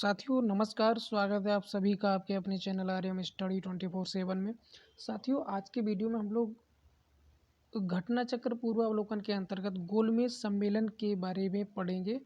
साथियों नमस्कार, स्वागत है आप सभी का आपके अपने चैनल आर्यम स्टडी 24/7 में। साथियों आज के वीडियो में हम लोग घटना चक्र पूर्वावलोकन के अंतर्गत गोलमेज सम्मेलन के बारे में पढ़ेंगे।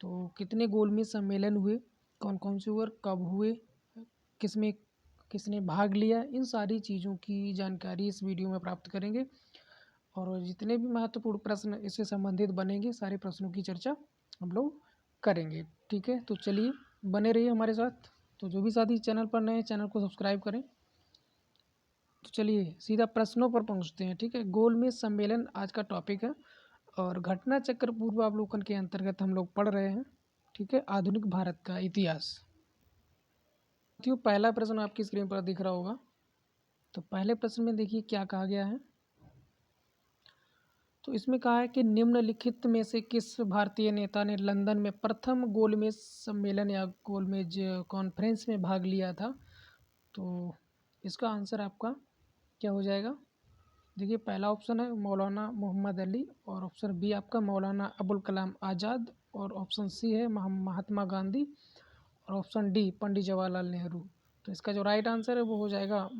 तो कितने गोलमेज सम्मेलन हुए, कौन-कौन से हुए और कब हुए, किसमें किसने भाग लिया, इन सारी चीज़ों की जानकारी इस वीडियो में प्राप्त करेंगे। और जितने भी महत्वपूर्ण प्रश्न इससे संबंधित बनेंगे, सारे प्रश्नों की चर्चा हम लोग करेंगे। ठीक है, तो चलिए बने रहिए हमारे साथ। तो जो भी साथी चैनल पर नए हैं, चैनल को सब्सक्राइब करें। तो चलिए सीधा प्रश्नों पर पहुंचते हैं। ठीक है, गोलमेज सम्मेलन आज का टॉपिक है और घटना चक्र पूर्वावलोकन के अंतर्गत हम लोग पढ़ रहे हैं। ठीक है, आधुनिक भारत का इतिहास। साथियों पहला प्रश्न आपकी स्क्रीन पर दिख रहा होगा। तो पहले प्रश्न में देखिए क्या कहा गया है। तो इसमें कहा है कि निम्नलिखित में से किस भारतीय नेता ने लंदन में प्रथम गोलमेज सम्मेलन या गोलमेज कॉन्फ्रेंस में भाग लिया था। तो इसका आंसर आपका क्या हो जाएगा। देखिए पहला ऑप्शन है मौलाना मोहम्मद अली और ऑप्शन बी आपका मौलाना अबुल कलाम आज़ाद और ऑप्शन सी है महात्मा गांधी और ऑप्शन डी पंडित जवाहरलाल नेहरू। तो इसका जो राइट आंसर है वो हो जाएगा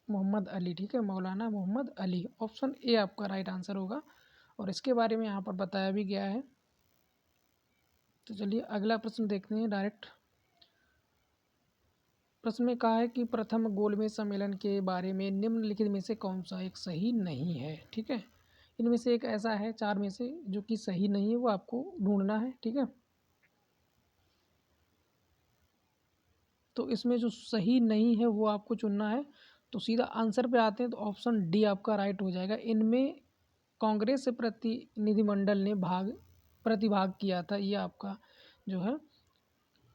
मोहम्मद अली। ठीक है, मौलाना मोहम्मद अली, ऑप्शन ए आपका राइट आंसर होगा और इसके बारे में यहाँ पर बताया भी गया है। तो चलिए अगला प्रश्न देखते हैं डायरेक्ट। प्रश्न में कहा है कि प्रथम गोलमेज सम्मेलन के बारे में निम्नलिखित में से कौन सा एक सही नहीं है। ठीक है, इनमें से एक ऐसा है चार में से जो कि सही नहीं है, वो आपको ढूंढना है। ठीक है, तो इसमें जो सही नहीं है वो आपको चुनना है। तो सीधा आंसर पे आते हैं, तो ऑप्शन डी आपका राइट हो जाएगा। इनमें कांग्रेस से प्रतिनिधिमंडल ने प्रतिभाग किया था, ये आपका जो है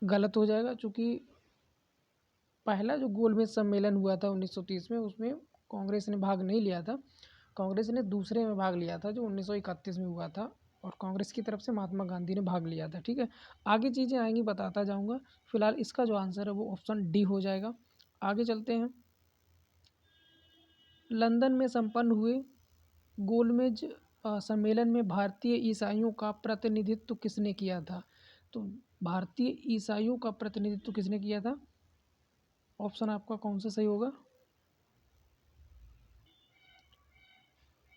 गलत हो जाएगा। चूँकि पहला जो गोलमेज सम्मेलन हुआ था 1930 में, उसमें कांग्रेस ने भाग नहीं लिया था। कांग्रेस ने दूसरे में भाग लिया था जो 1931 में हुआ था और कांग्रेस की तरफ से महात्मा गांधी ने भाग लिया था। ठीक है, आगे चीज़ें आएंगी बताता जाऊंगा। फिलहाल इसका जो आंसर है वो ऑप्शन डी हो जाएगा। आगे चलते हैं। लंदन में संपन्न हुए गोलमेज सम्मेलन में भारतीय ईसाइयों का प्रतिनिधित्व किसने किया था। तो भारतीय ईसाइयों का प्रतिनिधित्व किसने किया था, ऑप्शन आपका कौन सा सही होगा।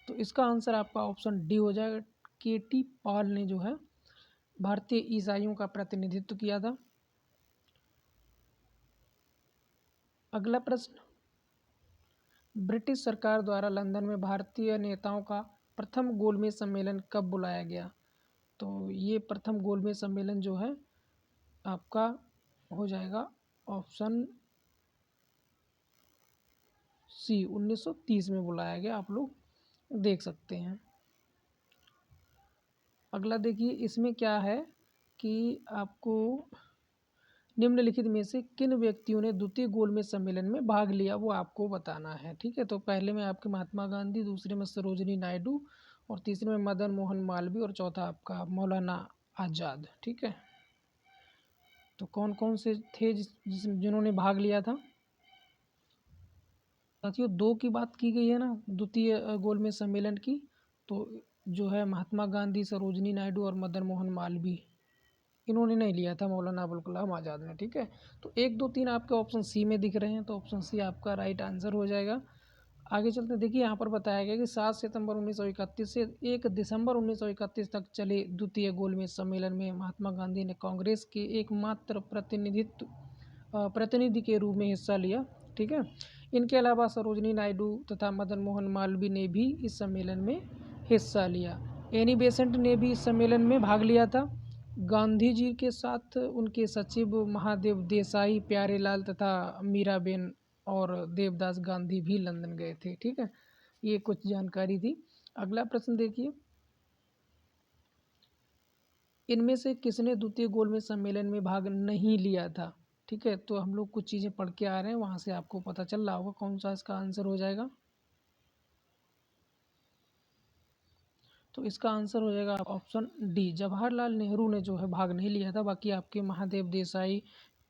तो इसका आंसर आपका ऑप्शन डी हो जाएगा। केटी पॉल ने जो है भारतीय ईसाइयों का प्रतिनिधित्व किया था। अगला प्रश्न, ब्रिटिश सरकार द्वारा लंदन में भारतीय नेताओं का प्रथम गोलमेज सम्मेलन कब बुलाया गया। तो ये प्रथम गोलमेज सम्मेलन जो है आपका हो जाएगा ऑप्शन सी 1930 में बुलाया गया, आप लोग देख सकते हैं। अगला देखिए इसमें क्या है कि आपको निम्नलिखित में से किन व्यक्तियों ने द्वितीय गोलमेज सम्मेलन में भाग लिया वो आपको बताना है। ठीक है, तो पहले में आपके महात्मा गांधी, दूसरे में सरोजिनी नायडू और तीसरे में मदन मोहन मालवीय और चौथा आपका मौलाना आज़ाद। ठीक है, तो कौन कौन से थे जिन्होंने भाग लिया था। साथियों दो की बात की गई है ना द्वितीय गोलमेज सम्मेलन की, तो जो है महात्मा गांधी, सरोजिनी नायडू और मदन मोहन मालवीय, इन्होंने नहीं लिया था, मौलाना अबुल कलाम आज़ाद ने। ठीक है, तो एक दो तीन आपके ऑप्शन सी में दिख रहे हैं, तो ऑप्शन सी आपका राइट आंसर हो जाएगा। आगे चलते हैं। देखिए यहाँ पर बताया गया कि 7 सितंबर 1931 से 1 दिसंबर 1931 तक चले द्वितीय गोलमेज सम्मेलन में महात्मा गांधी ने कांग्रेस के एकमात्र प्रतिनिधि के रूप में हिस्सा लिया। ठीक है, इनके अलावा सरोजिनी नायडू तथा मदन मोहन मालवीय ने भी इस सम्मेलन में हिस्सा लिया। एनी बेसेंट ने भी इस सम्मेलन में भाग लिया था। गांधी जी के साथ उनके सचिव महादेव देसाई, प्यारेलाल तथा मीराबेन और देवदास गांधी भी लंदन गए थे। ठीक है, ये कुछ जानकारी थी। अगला प्रश्न देखिए, इनमें से किसने द्वितीय गोलमेज सम्मेलन में भाग नहीं लिया था। ठीक है, तो हम लोग कुछ चीज़ें पढ़ के आ रहे हैं, वहाँ से आपको पता चल रहा होगा कौन सा इसका आंसर हो जाएगा। तो इसका आंसर हो जाएगा ऑप्शन डी, जवाहरलाल नेहरू ने जो है भाग नहीं लिया था। बाकी आपके महादेव देसाई,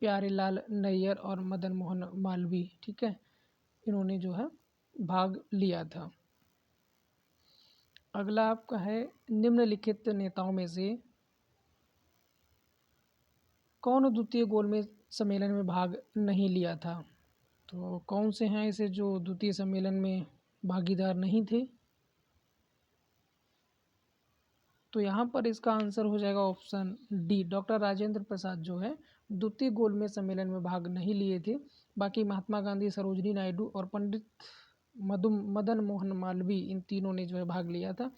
प्यारेलाल नैयर और मदन मोहन मालवीय, ठीक है, इन्होंने जो है भाग लिया था। अगला आपका है निम्नलिखित नेताओं में से कौन द्वितीय गोलमेज सम्मेलन में भाग नहीं लिया था? तो कौन से हैं ऐसे जो द्वितीय सम्मेलन में भागीदार नहीं थे? तो यहाँ पर इसका आंसर हो जाएगा option D, doctor Rajendra Prasad जो है द्वितीय गोलमेज सम्मेलन में भाग नहीं लिए थे। बाकी महात्मा गांधी, सरोजिनी नायडू और पंडित मदन मोहन मालवीय, इन तीनों ने जो है भाग लिया था।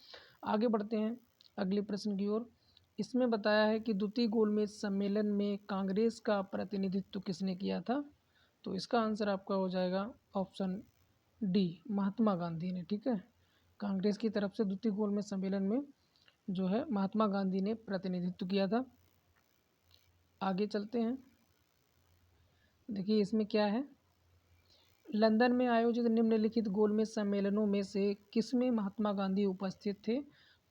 आगे बढ़ते हैं अगले प्रश्न की ओर। इसमें बताया है कि द्वितीय गोलमेज सम्मेलन में कांग्रेस का प्रतिनिधित्व किसने किया था? तो इसका आंसर आपका हो जाएगा ऑप्शन डी, महात्मा गांधी ने। ठीक है, कांग्रेस की तरफ से द्वितीय गोलमेज सम्मेलन में जो है महात्मा गांधी ने प्रतिनिधित्व किया था। आगे चलते हैं, देखिए इसमें क्या है। लंदन में आयोजित निम्नलिखित गोलमेज सम्मेलनों में से किसमें महात्मा गांधी उपस्थित थे?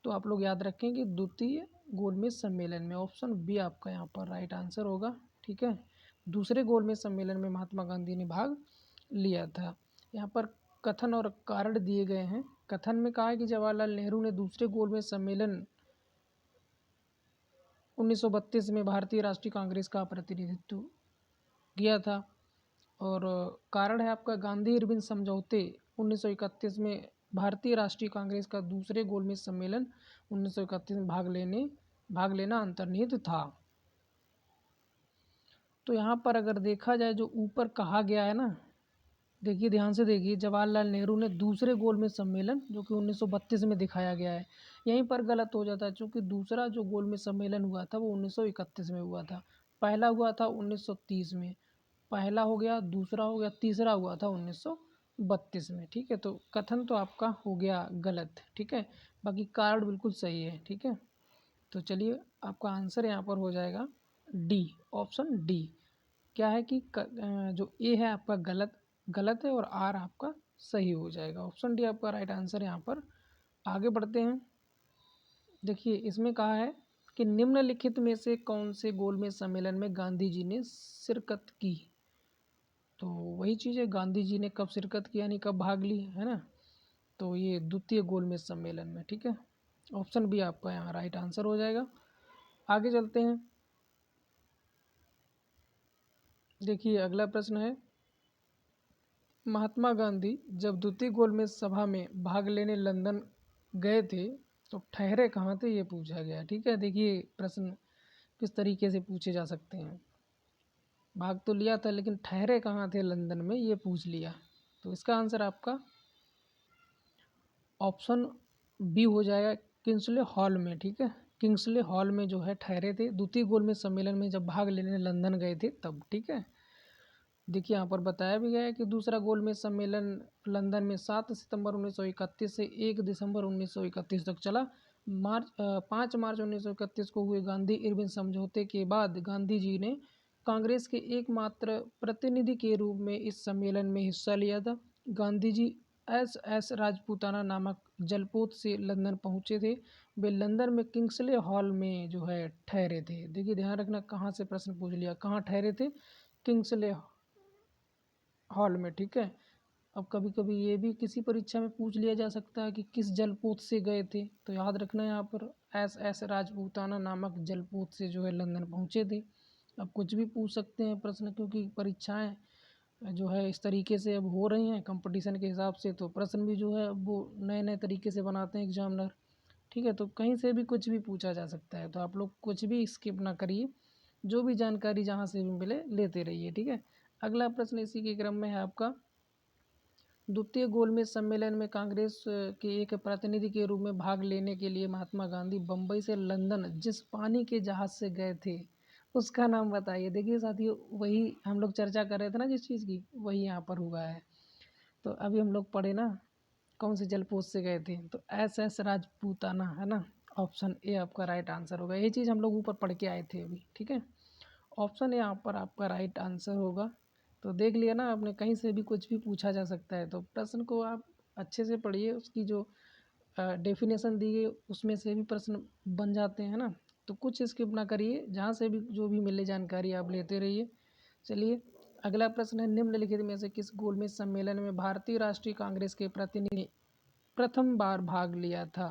तो आप लोग याद रखें कि द्वितीय गोलमेज सम्मेलन में, ऑप्शन बी आपका यहाँ पर राइट आंसर होगा। ठीक है, दूसरे गोलमेज सम्मेलन में महात्मा गांधी ने भाग लिया था। यहाँ पर कथन और कारण दिए गए हैं। कथन में कहा है कि जवाहरलाल नेहरू ने दूसरे गोलमेज सम्मेलन 1932 में भारतीय राष्ट्रीय कांग्रेस का प्रतिनिधित्व किया था। और कारण है आपका गांधी इरविन समझौते 1931 में भारतीय राष्ट्रीय कांग्रेस का दूसरे गोलमेज सम्मेलन 1931 में भाग लेना अंतर्निहित था। तो यहाँ पर अगर देखा जाए जो ऊपर कहा गया है ना, देखिए ध्यान से देखिए, जवाहरलाल नेहरू ने दूसरे गोलमेज सम्मेलन जो कि 1932 में दिखाया गया है, यहीं पर गलत हो जाता है क्योंकि दूसरा जो गोलमेज सम्मेलन हुआ था वो 1931 में हुआ था। पहला हुआ था 1930 में, पहला हो गया, दूसरा हो गया, तीसरा हुआ था 1932 में। ठीक है, तो कथन तो आपका हो गया गलत। ठीक है, बाकी कारण बिल्कुल सही है। ठीक है, तो चलिए आपका आंसर यहाँ पर हो जाएगा डी, ऑप्शन डी। क्या है कि जो ए है आपका गलत है और आर आपका सही हो जाएगा। ऑप्शन डी आपका राइट आंसर यहाँ पर। आगे बढ़ते हैं, देखिए इसमें कहा है कि निम्नलिखित में से कौन से गोलमेज सम्मेलन में गांधी जी ने शिरकत की? तो वही चीज़ है, गांधी जी ने कब शिरकत की यानी कब भाग ली, है ना? तो ये द्वितीय गोलमेज सम्मेलन में। ठीक है, ऑप्शन बी आपका यहाँ राइट आंसर हो जाएगा। आगे चलते हैं, देखिए अगला प्रश्न है, महात्मा गांधी जब द्वितीय गोलमेज सभा में भाग लेने लंदन गए थे तो ठहरे कहाँ थे, ये पूछा गया। ठीक है, देखिए प्रश्न किस तरीके से पूछे जा सकते हैं। भाग तो लिया था लेकिन ठहरे कहाँ थे लंदन में, ये पूछ लिया। तो इसका आंसर आपका ऑप्शन बी हो जाएगा, किंग्सले हॉल में। ठीक है, किंग्सले हॉल में जो है ठहरे थे द्वितीय गोलमेज सम्मेलन में जब भाग लेने लंदन गए थे तब। ठीक है, देखिए यहाँ पर बताया भी गया है कि दूसरा गोलमेज सम्मेलन लंदन में 7 सितंबर 1931 से 1 दिसंबर 1931 तक चला। 5 मार्च 1931 को हुए गांधी इरविन समझौते के बाद गांधी जी ने कांग्रेस के एकमात्र प्रतिनिधि के रूप में इस सम्मेलन में हिस्सा लिया था। गांधी जी एस राजपूताना नामक जलपोत से लंदन पहुंचे थे। वे लंदन में किंग्सले हॉल में जो है ठहरे थे। देखिए ध्यान रखना, कहाँ से प्रश्न पूछ लिया, कहाँ ठहरे थे, किंग्सले हॉल में। ठीक है, अब कभी कभी ये भी किसी परीक्षा में पूछ लिया जा सकता है कि किस जलपोत से गए थे, तो याद रखना यहाँ पर एस राजपूताना नामक जलपोत से जो है लंदन पहुँचे थे। अब कुछ भी पूछ सकते हैं प्रश्न, क्योंकि परीक्षाएं जो है इस तरीके से अब हो रही हैं कंपटीशन के हिसाब से, तो प्रश्न भी जो है वो नए नए तरीके से बनाते हैं एग्जामिनर। ठीक है, तो कहीं से भी कुछ भी पूछा जा सकता है, तो आप लोग कुछ भी स्किप ना करिए, जो भी जानकारी जहाँ से भी मिले लेते रहिए। ठीक है, अगला प्रश्न इसी के क्रम में है आपका, द्वितीय गोलमेज सम्मेलन में कांग्रेस के एक प्रतिनिधि के रूप में भाग लेने के लिए महात्मा गांधी बम्बई से लंदन जिस पानी के जहाज से गए थे उसका नाम बताइए। देखिए साथियों, वही हम लोग चर्चा कर रहे थे ना जिस चीज़ की, वही यहाँ पर हुआ है। तो अभी हम लोग पढ़े ना कौन से जलपोत से गए थे, तो एस राजपूताना, है ना? ऑप्शन ए आपका राइट आंसर होगा। ये चीज़ हम लोग ऊपर पढ़ के आए थे अभी। ठीक है, ऑप्शन ए यहाँ पर आपका राइट आंसर होगा। तो देख लिया ना आपने, कहीं से भी कुछ भी पूछा जा सकता है, तो प्रश्न को आप अच्छे से पढ़िए, उसकी जो डेफिनेशन दी गई उसमें से भी प्रश्न बन जाते हैं ना। तो कुछ स्किप ना करिए, जहाँ से भी जो भी मिले जानकारी आप लेते रहिए। चलिए अगला प्रश्न है, निम्नलिखित में से किस गोलमेज सम्मेलन में भारतीय राष्ट्रीय कांग्रेस के प्रतिनिधि ने प्रथम बार भाग लिया था?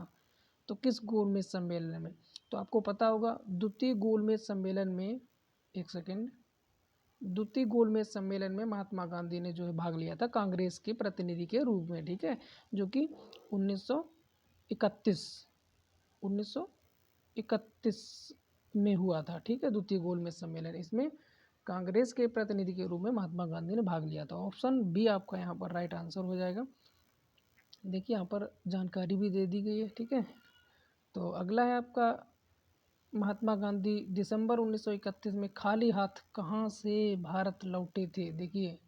तो किस गोलमेज सम्मेलन में? तो आपको पता होगा द्वितीय गोलमेज सम्मेलन में एक सेकेंड, द्वितीय गोलमेज सम्मेलन में महात्मा गांधी ने जो है भाग लिया था कांग्रेस के प्रतिनिधि के रूप में, ठीक है, जो कि 1931 में हुआ था, ठीक है, द्वितीय गोलमेज सम्मेलन। इसमें कांग्रेस के प्रतिनिधि के रूप में महात्मा गांधी ने भाग लिया था। ऑप्शन बी आपका यहाँ पर राइट आंसर हो जाएगा। देखिए यहाँ पर जानकारी भी दे दी गई है, ठीक है। तो अगला है आपका, महात्मा गांधी दिसंबर 1931 में खाली हाथ कहाँ से भारत लौटे थे। देखिए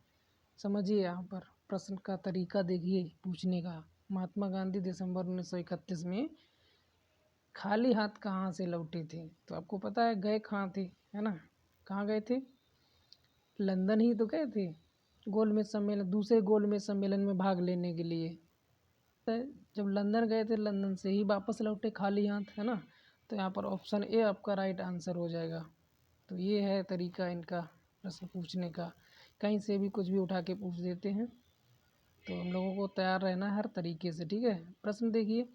समझिए, यहाँ पर प्रश्न का तरीका देखिए पूछने का। महात्मा गांधी दिसंबर 1931 में खाली हाथ कहाँ से लौटे थे, तो आपको पता है गए कहाँ थे, है ना, कहाँ गए थे, लंदन ही तो गए थे गोलमेज सम्मेलन, दूसरे गोलमेज सम्मेलन में भाग लेने के लिए। जब लंदन गए थे लंदन से ही वापस लौटे खाली हाथ, है ना। तो यहाँ पर ऑप्शन ए आपका राइट आंसर हो जाएगा। तो ये है तरीका इनका प्रश्न पूछने का, कहीं से भी कुछ भी उठा के पूछ देते हैं, तो हम लोगों को तैयार रहना है हर तरीके से, ठीक है। प्रश्न देखिए,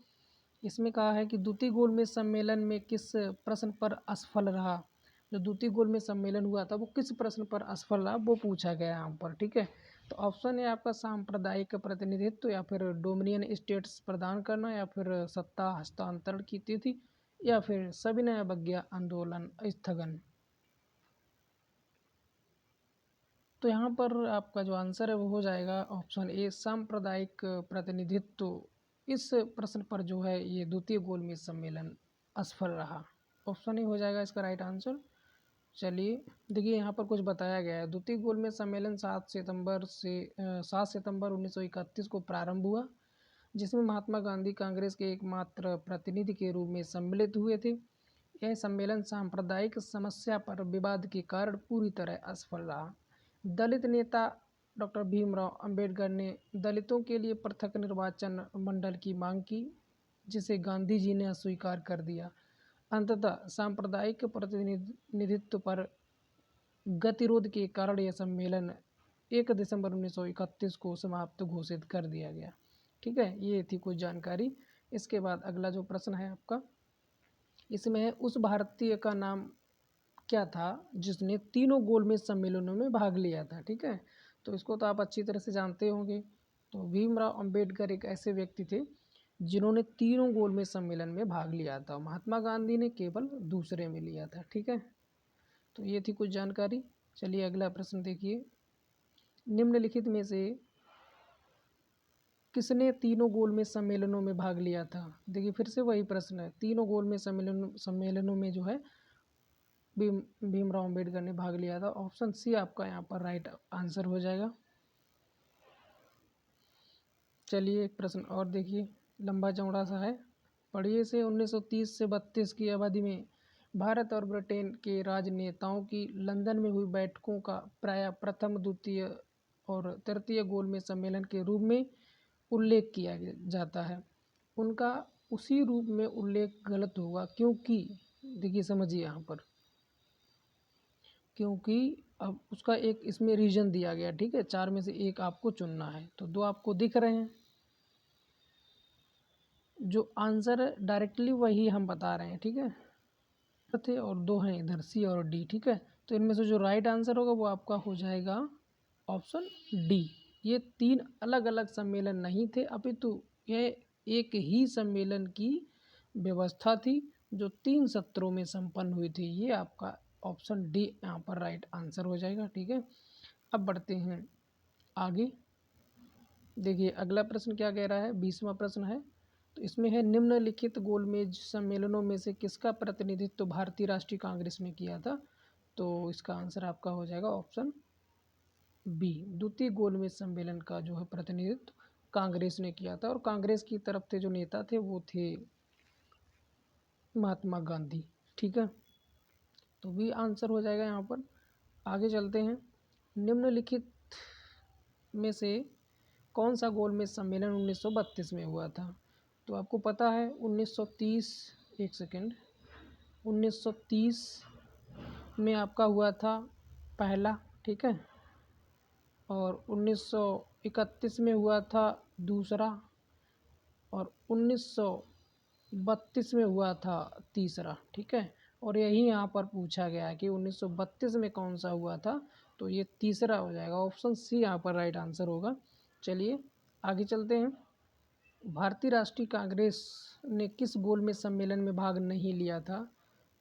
इसमें कहा है कि द्वितीय गोलमेज सम्मेलन में किस प्रश्न पर असफल रहा। जो द्वितीय गोलमेज सम्मेलन हुआ था वो किस प्रश्न पर असफल रहा वो पूछा गया यहाँ पर, ठीक है। तो ऑप्शन है आपका सांप्रदायिक प्रतिनिधित्व, या फिर डोमिनियन स्टेट्स प्रदान करना, या फिर सत्ता हस्तांतरण की तिथि, या फिर सविनय अवज्ञा आंदोलन स्थगन। तो यहाँ पर आपका जो आंसर है वो हो जाएगा ऑप्शन ए सांप्रदायिक प्रतिनिधित्व। इस प्रश्न पर जो है ये द्वितीय गोलमेज सम्मेलन असफल रहा। ऑप्शन ए हो जाएगा इसका राइट आंसर। चलिए देखिए यहाँ पर कुछ बताया गया है। द्वितीय गोलमेज सम्मेलन 7 सितंबर 1931 को प्रारंभ हुआ, जिसमें महात्मा गांधी कांग्रेस के एकमात्र प्रतिनिधि के रूप में सम्मिलित हुए थे। यह सम्मेलन सांप्रदायिक समस्या पर विवाद के कारण पूरी तरह असफल रहा। दलित नेता डॉक्टर भीमराव अंबेडकर ने दलितों के लिए पृथक निर्वाचन मंडल की मांग की, जिसे गांधी जी ने अस्वीकार कर दिया। अंततः सांप्रदायिक प्रतिनिधित्व पर गतिरोध के कारण यह सम्मेलन 1 दिसंबर 1931 को समाप्त घोषित कर दिया गया, ठीक है। ये थी कुछ जानकारी। इसके बाद अगला जो प्रश्न है आपका, इसमें उस भारतीय का नाम क्या था जिसने तीनों गोलमेज सम्मेलनों में भाग लिया था, ठीक है। तो इसको तो आप अच्छी तरह से जानते होंगे। तो भीमराव अंबेडकर एक ऐसे व्यक्ति थे जिन्होंने तीनों गोलमेज सम्मेलन में भाग लिया था। महात्मा गांधी ने केवल दूसरे में लिया था, ठीक है। तो ये थी कुछ जानकारी। चलिए अगला प्रश्न देखिए, निम्नलिखित में से किसने तीनों गोलमेज सम्मेलनों में भाग लिया था। देखिए फिर से वही प्रश्न है, तीनों गोलमेज सम्मेलनों में जो है भीमराव अंबेडकर ने भाग लिया था। ऑप्शन सी आपका यहाँ पर राइट आंसर हो जाएगा। चलिए एक प्रश्न और देखिए, लंबा चौड़ा सा है, पढ़िए से। 1930 से 32 की अवधि में भारत और ब्रिटेन के राजनेताओं की लंदन में हुई बैठकों का प्रायः प्रथम, द्वितीय और तृतीय गोलमेज सम्मेलन के रूप में उल्लेख किया जाता है। उनका उसी रूप में उल्लेख गलत होगा, क्योंकि देखिए समझिए यहाँ पर, क्योंकि अब उसका एक इसमें रीजन दिया गया, ठीक है। 4 में से एक आपको चुनना है, तो 2 आपको दिख रहे हैं। जो आंसर है डायरेक्टली वही हम बता रहे हैं, ठीक है। थे और 2 हैं इधर, सी और डी, ठीक है। तो इनमें से जो राइट आंसर होगा वो आपका हो जाएगा ऑप्शन डी। ये 3 अलग अलग सम्मेलन नहीं थे, अपितु यह एक ही सम्मेलन की व्यवस्था थी जो 3 सत्रों में संपन्न हुई थी। ये आपका ऑप्शन डी यहाँ पर राइट आंसर हो जाएगा, ठीक है। अब बढ़ते हैं आगे। देखिए अगला प्रश्न क्या कह रहा है, 20वां प्रश्न है। तो इसमें है, निम्नलिखित गोलमेज सम्मेलनों में से किसका प्रतिनिधित्व भारतीय राष्ट्रीय कांग्रेस में किया था। तो इसका आंसर आपका हो जाएगा ऑप्शन बी। द्वितीय गोलमेज सम्मेलन का जो है प्रतिनिधित्व कांग्रेस ने किया था, और कांग्रेस की तरफ से जो नेता थे वो थे महात्मा गांधी, ठीक है। तो भी आंसर हो जाएगा यहाँ पर। आगे चलते हैं, निम्नलिखित में से कौन सा गोलमेज सम्मेलन 1932 में हुआ था। तो आपको पता है 1930, एक सेकेंड, 1930 में आपका हुआ था पहला, ठीक है, और 1931 में हुआ था दूसरा, और 1932 में हुआ था तीसरा, ठीक है। और यही यहाँ पर पूछा गया है कि 1932 में कौन सा हुआ था, तो ये तीसरा हो जाएगा, ऑप्शन सी यहाँ पर राइट आंसर होगा। चलिए आगे चलते हैं। भारतीय राष्ट्रीय कांग्रेस ने किस गोलमेज सम्मेलन में भाग नहीं लिया था,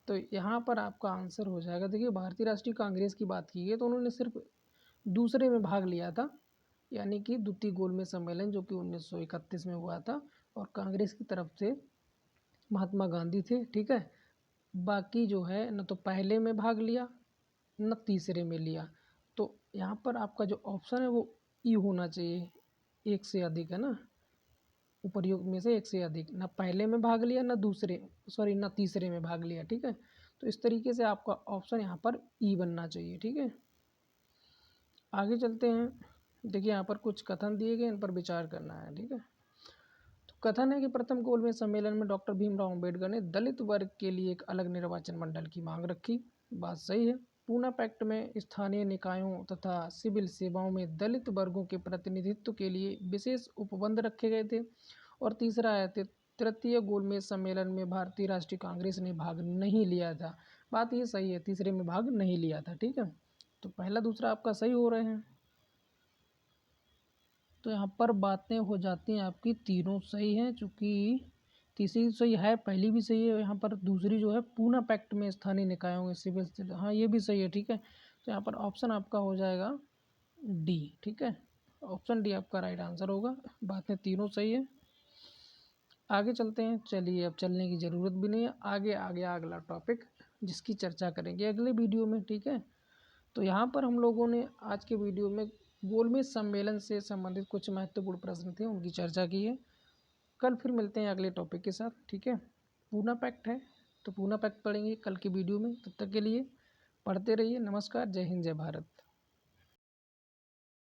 तो यहाँ पर आपका आंसर हो जाएगा। देखिए भारतीय राष्ट्रीय कांग्रेस की बात की है तो उन्होंने सिर्फ दूसरे में भाग लिया था, यानी कि द्वितीय गोलमेज सम्मेलन जो कि 1931 में हुआ था, और कांग्रेस की तरफ से महात्मा गांधी थे, ठीक है। बाकी जो है न तो पहले में भाग लिया न तीसरे में लिया, तो यहाँ पर आपका जो ऑप्शन है वो ई होना चाहिए, एक से अधिक है ना, उपर्युक्त में से एक से अधिक, ना पहले में भाग लिया ना दूसरे, सॉरी ना तीसरे में भाग लिया, ठीक है। तो इस तरीके से आपका ऑप्शन यहाँ पर ई बनना चाहिए, ठीक है। आगे चलते हैं। देखिए यहाँ पर कुछ कथन दिए गए, इन पर विचार करना है, ठीक है। तो कथन है कि प्रथम गोलमेज सम्मेलन में डॉक्टर भीमराव अम्बेडकर ने दलित वर्ग के लिए एक अलग निर्वाचन मंडल की मांग रखी। बात सही है। पूना पैक्ट में स्थानीय निकायों तथा सिविल सेवाओं में दलित वर्गों के प्रतिनिधित्व के लिए विशेष उपबंध रखे गए थे। और तीसरा है तृतीय गोलमेज सम्मेलन में भारतीय राष्ट्रीय कांग्रेस ने भाग नहीं लिया था। बात ये सही है, तीसरे में भाग नहीं लिया था, ठीक है। तो पहला दूसरा आपका सही हो रहे हैं। तो यहाँ पर बातें हो जाती हैं आपकी, तीनों सही हैं, चूँकि तीसरी सही है, पहली भी सही है। यहाँ पर दूसरी जो है पूना पैक्ट में स्थानीय निकायों के सिविल, हाँ ये भी सही है, ठीक है। तो यहाँ पर ऑप्शन आपका हो जाएगा डी, ठीक है। ऑप्शन डी आपका राइट आंसर होगा। बातें तीनों सही है। आगे चलते हैं। चलिए अब चलने की ज़रूरत भी नहीं है, आगे आगे अगला टॉपिक जिसकी चर्चा करेंगे अगले वीडियो में, ठीक है। तो यहाँ पर हम लोगों ने आज के वीडियो में गोलमेज सम्मेलन से संबंधित कुछ महत्वपूर्ण प्रश्न थे उनकी चर्चा की है। कल फिर मिलते हैं अगले टॉपिक के साथ, ठीक है। पूना पैक्ट है तो पूना पैक्ट पढ़ेंगे कल की वीडियो में। तब तक के लिए पढ़ते रहिए। नमस्कार, जय हिंद, जय भारत।